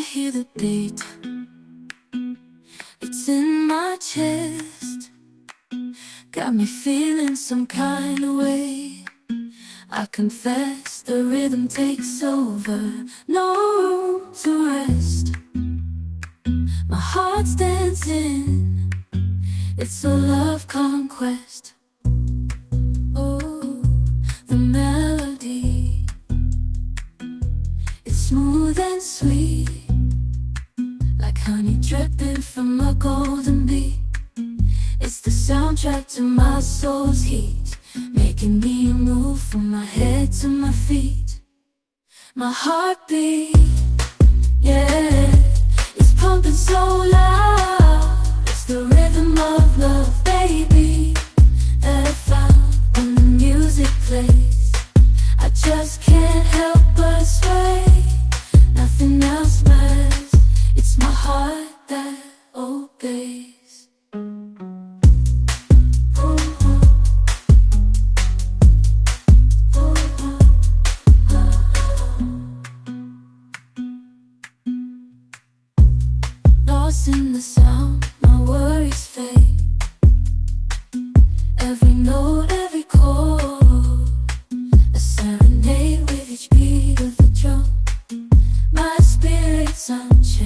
hear the beat, it's in my chest, got me feeling some kind of way. I confess the rhythm takes over, no room to rest. My heart's dancing, it's a love conquest. Oh, the melody, it's smooth and sweet, like honey dripping from a golden bee. It's the soundtrack to my soul's heat, making me move from my head to my feet. My heartbeat, yeah, it's pumping so loud. It's the rhythm of love, baby, that I found when the music plays. I just can't help but sway, nothing else matters. It's my heart that obeys. Lost in the sound, my worries fade. Every note, every chord, a serenade with each beat of the drum. My spirit's unchained,